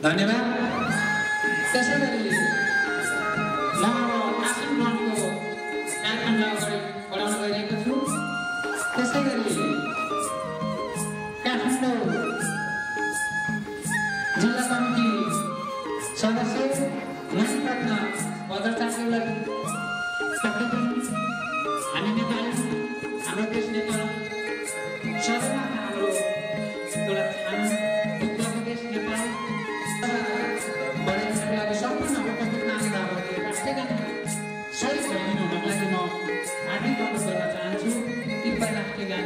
धन्यवाद। त्यसै गरी म आसन ग्रहणको कार्यक्रमलाई अगाडि बढाउन गइरहेको छु। त्यसै गरी काठमाडौँ जिल्ला कमिटी सदस्य मणिरत्न भद्राचार्यलाई हामी नेपाली हाम्रो देश नेपाल सबैमा हाम्रो एउटा ठाउँ उत्तर देश नेपाल बढाइनको लागि सम्पूर्ण उपस्थित नागरिकहरूले राष्ट्रिय गान सही भइदिनु हुनको लागि म हार्दिक अनुरोध गर्न चाहन्छु। कृपया राष्ट्रिय गान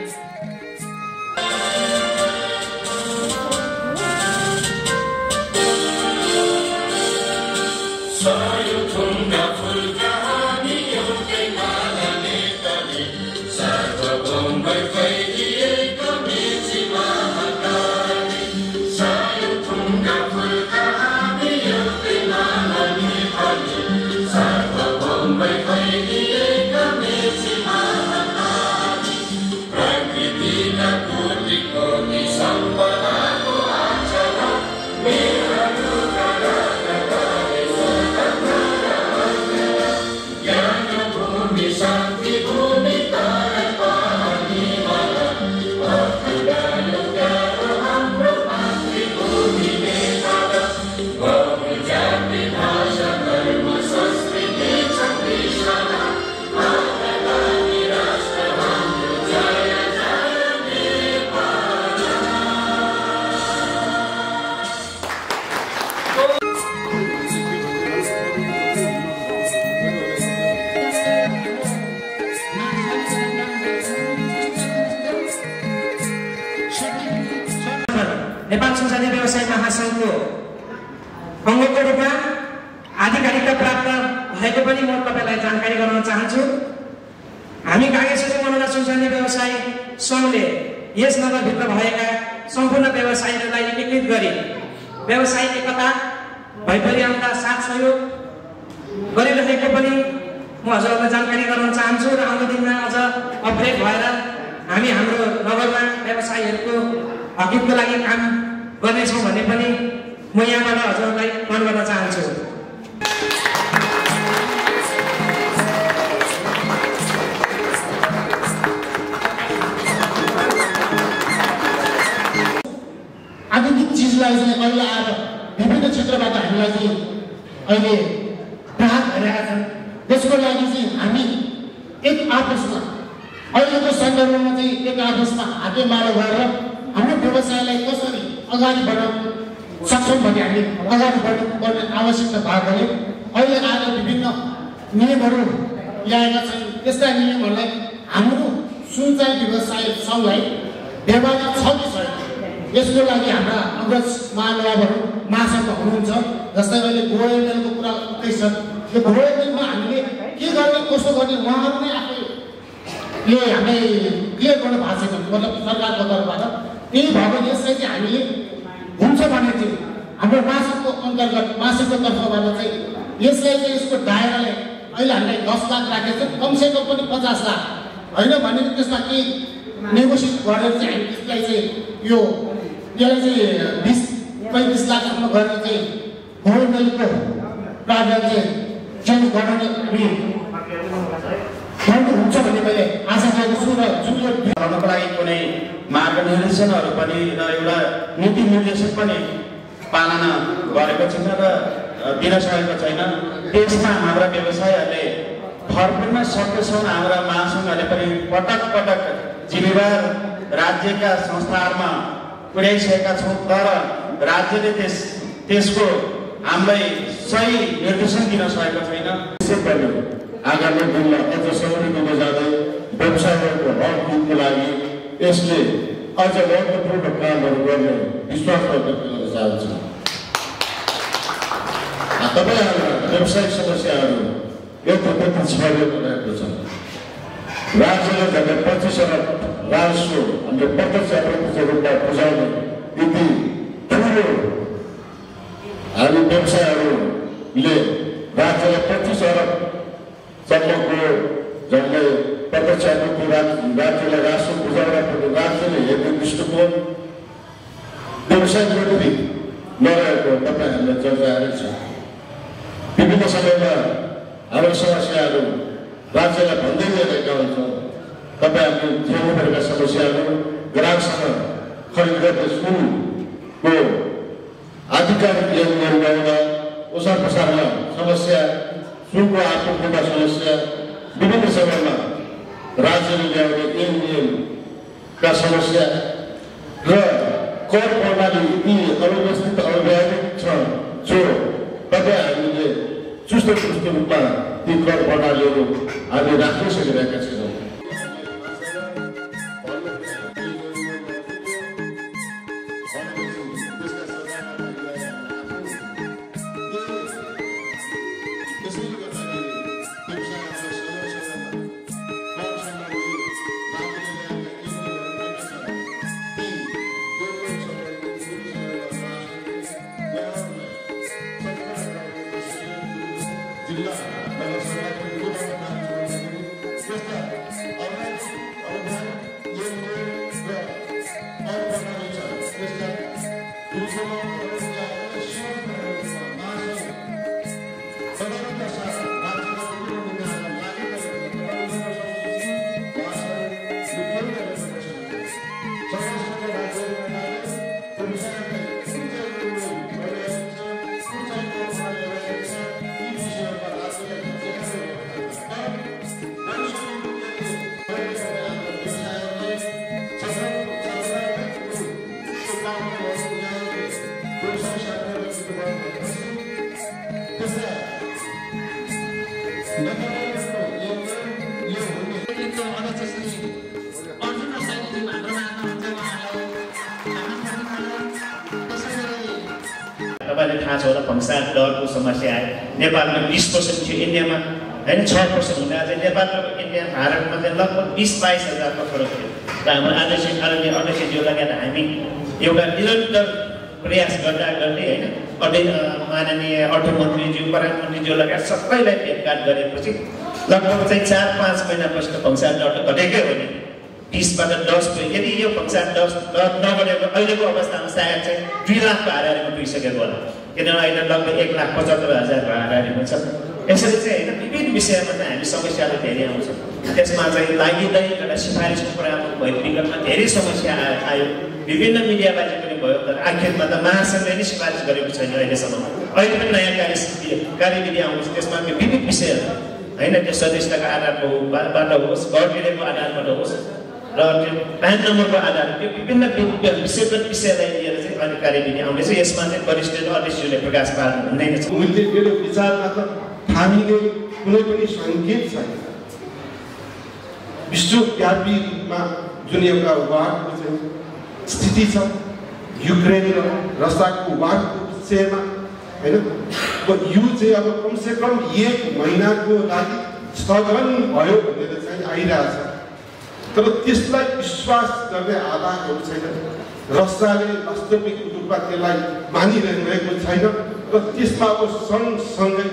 नेपाल संसदीय व्यवसाय महासंघको अङ्गको रूपमा आधिकारिकता प्राप्त भएको पनि म तपाईलाई जानकारी गराउन चाहन्छु। हामी कागेश्वरी मनोरञ्जन संसदीय व्यवसाय संघले यस नगरभित्र भएका सम्पूर्ण व्यवसायीहरूलाई एकीकृत गरी व्यवसायिक एकता भइपरिआउँदा साथ सहयोग गरिरहेको पनि म हजुरहरूलाई जानकारी गराउन चाहन्छु। र आउँदो दिनमा अझ अपग्रेड भएर हामी हाम्रो नगरमा व्यवसायीहरूको हकितको लागि काम गर्नेछौँ भन्ने पनि म यहाँबाट हजुरहरूलाई मन गर्न चाहन्छु। आधुनिक चिजलाई चाहिँ अहिले आएर विभिन्न क्षेत्रबाट हामीलाई चाहिँ अहिले ग्राहक भइरहेका छन्। त्यसको लागि चाहिँ हामी एक आपसमा अहिलेको सन्दर्भमा चाहिँ एक आपसमा हातेमालो गरेर हाम्रो व्यवसायलाई कसरी अगाडि बढाउन सक्छौँ भन्ने हामी अगाडि बढ्नुपर्ने आवश्यकता भएकोले अहिले आएर विभिन्न नियमहरू ल्याएका छन्। त्यस्ता नियमहरूलाई हाम्रो सिँचाइ व्यवसाय सङ्घलाई व्यवहार छ कि छैन यसको लागि हाम्रा अग्रज महानुभावहरू महासङ्घ हुनुहुन्छ। जस्तै अहिले गोएलको कुरा उठ्दैछ, यो गोएलमा हामीले के गर्ने कसो गर्ने उहाँहरू नै आफैले हामीलाई क्लियर गर्नु भएको छैन, मतलब सरकारको तर्फबाट। त्यही भएको यसलाई चाहिँ हामीले हुन्छ भने चाहिँ हाम्रो महासङ्घको अन्तर्गत महासङ्घको तर्फबाट चाहिँ यसलाई चाहिँ यसको दायराले अहिले हामीलाई 10 लाख राखेको छ, कमसेकम पनि 50 लाख होइन भने त्यसमा केही नेगोसिएट गरेर चाहिँ हामी त्यसलाई चाहिँ यसलाई चाहिँ 20-25 लाखसम्म गरेर चाहिँ गभर्मेन्टको प्रावधान चाहिँ चेन्ज गराउने गर्नुहुन्छ भन्ने मैले आशा गरेको छु। र जुन यो गर्नको लागि कुनै मार्गनिर्देशनहरू पनि र एउटा नीति निर्देशन पनि पालना गरेको छैन र दिन सकेको छैन। त्यसमा हाम्रा व्यवसायहरूले फर्किन सकेसम्म हाम्रा महासङ्घहरूले पनि पटक पटक जिम्मेवार राज्यका संस्थाहरूमा पुर्याइसकेका छौँ, तर राज्यले त्यसको हामीलाई सही निर्देशन दिन सकेको छैन। आगामी दिनमा अझ सौर्यमा जाँदै व्यवसायहरूको हक दिनको लागि यसले अझ महत्त्वपूर्ण कामहरू गर्ने विश्वास व्यक्त गर्न चाहन्छु। तपाईँहरूका व्यवसायिक समस्याहरू एउटा प्रति छरिएको छ। राज्यले झन्डै 25 अरब राजस्व हामीले प्रत्यक्ष अप्रत्यक्ष रूपमा बुझाउने यति ठुलो हामी व्यवसायहरूले राज्यलाई 25 अरब सम्मको झन्डै प्रत्यक्ष राज्यलाई राजस्व बुझाउन राज्यले हेर्ने दृष्टिकोण व्यवसाय मन्त्री नरहेको तपाईँहरूले चर्चाहरू छ। विभिन्न समयमा हाम्रो समस्याहरू राज्यलाई भन्दै गइरहेका हुन्छौँ। तपाईँहरूले झेल्नु परेका समस्याहरू ग्राहकसँग खरिद गर्ने सुनको आधिकारिक लेनदेन ल्याउन, ओसार पसारमा समस्या, सुनको आपूर्तिका समस्या, विभिन्न समयमा राज्यले ल्याउने नियमका समस्या र कर प्रणाली यति अव्यवस्थित अव्यावहारिक छ जो हामीले चुस्त रूपमा ती कर प्रणालीहरू हामी राख्न सकिरहेका छैनौँ। तपाईँले थाहा छ होला भंसार दरको समस्या आयो। नेपालमा 20% थियो, इन्डियामा होइन 6% हुँदा चाहिँ नेपालको इन्डिया भारतमा चाहिँ लगभग 20-22 हजारको फरक थियो। र हाम्रो आदरणीय अध्यक्षज्यूलाई हामी एउटा निरन्तर प्रयास गर्दा गर्दै होइन माननीय अर्थमन्त्रीज्यू, प्रधानमन्त्रीज्यू लगायत सबैलाई भेटघाट गरेपछि लगभग चाहिँ 4-5 महिनापछि त भंसार दर त घटेकै हो नि, 20बाट 10 भयो। यदि यो भंसार 10 नगरेको अहिलेको अवस्थामा सायद चाहिँ 2 लाखको हाराहारीमा पुगिसकेको होला, किनभने अहिले लगभग 1,75,000 हाराहारीमा छ। यसरी चाहिँ होइन विभिन्न विषयमा चाहिँ हामी समस्याहरू धेरै आउँछ। त्यसमा चाहिँ लागिँदै एउटा सिफारिसको कुरामा भयो, विगतमा धेरै समस्या आयो, विभिन्न मिडियाबाट पनि भयो, तर आखिरमा त महासङ्घले नै सिफारिस गरेको छैन अहिलेसम्म। अहिले पनि नयाँ कार्यविधि आउँछ, त्यसमा विभिन्न विषयहरू होइन त्यो सदस्यताको आधारबाट होस्, घर विलेको आधारबाट होस् र त्यो प्यान नम्बरको आधार, त्यो विभिन्न विषयलाई लिएर चाहिँ अहिले कार्यविधि आउँदैछ। यसमा चाहिँ वरिष्ठ अध्यक्षज्यूले प्रकाश पार्नु हुँदैन छ। मेरो विचारमा त हामीले कुनै पनि सङ्केत छैन। विश्वव्यापी रूपमा जुन एउटा वारको चाहिँ स्थिति छ, युक्रेन र रसियाको वारको विषयमा होइन, यो चाहिँ अब कमसेकम 1 महिनाको लागि स्थगन भयो भनेर चाहिँ आइरहेछ। तर त्यसलाई विश्वास गर्ने आधारहरू छैन। रसियाले वास्तविक रूपमा त्यसलाई मानिरहेको छैन र त्यसमा अब सँगसँगै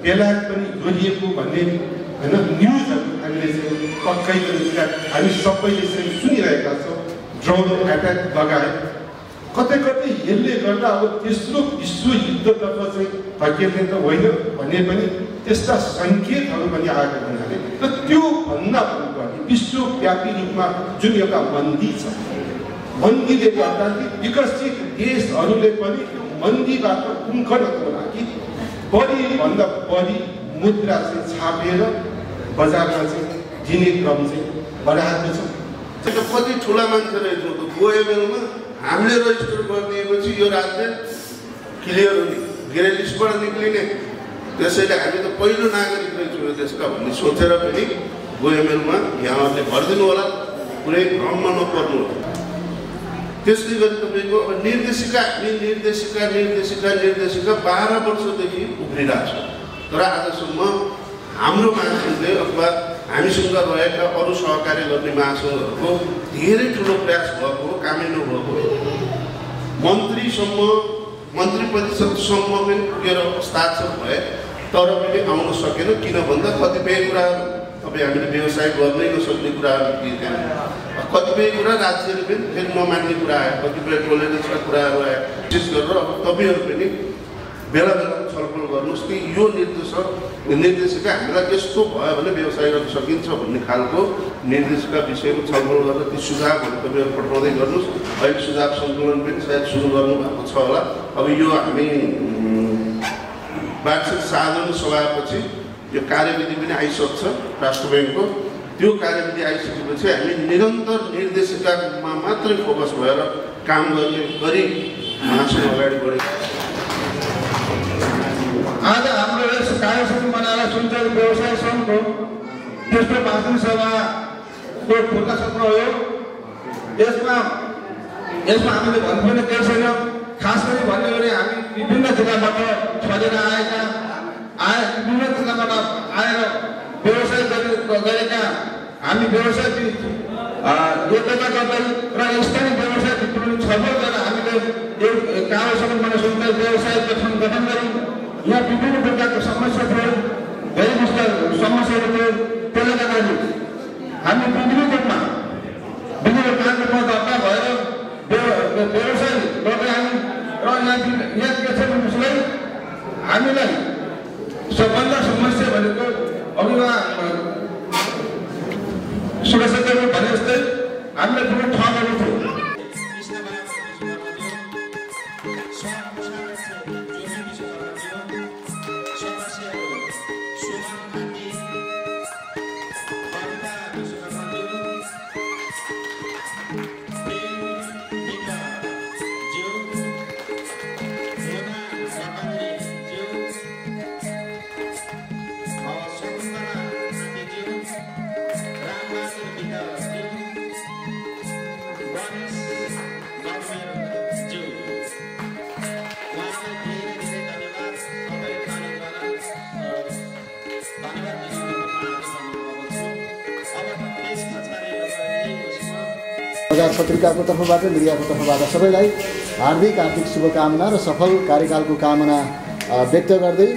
बेलायत पनि जोडिएको भन्ने होइन न्युजहरू हामीले चाहिँ पक्कै पनि हामी सबैले चाहिँ सुनिरहेका छौँ। ड्रोन एट्याक लगाए कतै कतै यसले गर्दा अब तेस्रो विश्वयुद्धतर्फ चाहिँ धकेल्ने त होइन भने पनि त्यस्ता सङ्केतहरू पनि आएको हुनाले र त्यो भन्दा पनि विश्वव्यापी रूपमा जुन एउटा मन्दी छ, मन्दीले गर्दा विकसित देशहरूले पनि त्यो मन्दीबाट उम्कनको लागि बढीभन्दा बढी मुद्रा चाहिँ छापेर बजारमा चाहिँ दिने क्रम चाहिँ बढाएको छ। कति ठुला मान्छे रहेछ गोएबेलमा हामीले रजिस्टर गरिदिएपछि यो राज्य क्लियर हुने, ग्रे लिस्टबाट निक्लिने, त्यसैले हामी त पहिलो नागरिक रहेछौँ देशका भन्ने सोचेर पनि गोएबेलमा यहाँहरूले भरिदिनु होला, कुनै भ्रममा नपर्नु होला। त्यसले गर्दा तपाईँको अब निर्देशिका 12 वर्षदेखि उफ्रिरहेको छ। तर आजसम्म हाम्रो महासङ्घले अथवा हामीसँग रहेका अरू सहकारी गर्ने महासङ्घहरूको धेरै ठुलो प्रयास भएको हो, कामै नभएको हो। मन्त्री परिषदसम्म पनि पुगेर हस्ताक्षर भए तर पनि आउन सकेन। किन भन्दा कतिपय कुराहरू अब हामीले व्यवसाय गर्नै नसक्ने कुराहरू थिए त्यहाँ, कतिपय कुरा राज्यले पनि फेरि नमान्ने कुरा आयो, कतिपय टोलरेन्सका कुराहरू आयो। विशेष गरेर अब तपाईँहरू पनि बेला बेला छलफल गर्नुहोस् कि यो निर्देशिका हामीलाई यस्तो भयो भने व्यवसाय गर्न सकिन्छ भन्ने खालको निर्देशिका विषयको छलफल गरेर ती सुझावहरू तपाईँहरू पठाउँदै गर्नुहोस्। अहिले सुझाव सङ्कलन पनि सायद सुरु गर्नुभएको छ होला। अब यो हामी वार्षिक साधारण सभापछि यो कार्यविधि पनि आइसक्छ राष्ट्र ब्याङ्कको। त्यो कार्यविधि आइसकेपछि हामी निरन्तर निर्देशिकामा मात्रै फोकस भएर काम गर्ने गरी महासङ्घ अगाडि बढेको छ। आज हाम्रो यस कार्यसमिति बनाएर सुनचरी व्यवसाय सङ्घको तेस्रो वार्षिक सभाको खुल्ला सत्र हो। यसमा हामीले भन्नुपर्ने केही छैन। खास गरी भन्यो भने हामी विभिन्न जिल्लाबाट छरेर विभिन्न जिल्लाबाट आएर व्यवसाय गरेका हामी व्यवसाय एकता गर्दै र स्थानीय व्यवसाय भित्र छलफल गरेर हामीले यो कार्यसमिति बनाएर सुनचरी व्यवसाय गठन गऱ्यौँ। यहाँ विभिन्न प्रकारको समस्या थियो, धेरै समस्याहरू थियो। त्यसले गर्दाखेरि हामी विभिन्न रूपमा विभिन्न कार्यक्रममा दर्ता भएर व्यवसाय गर्दै हामी र यहाँ के छ भन्नुहोस्, हामीलाई सबभन्दा समस्या भनेको अघिमा सुरक्षाकर्मी भने जस्तै हामीलाई ठुलो ठाउँहरू थियो। बजार पत्रिकाको तर्फबाट मिडियाको तर्फबाट सबैलाई हार्दिक शुभकामना र सफल कार्यकालको कामना व्यक्त गर्दै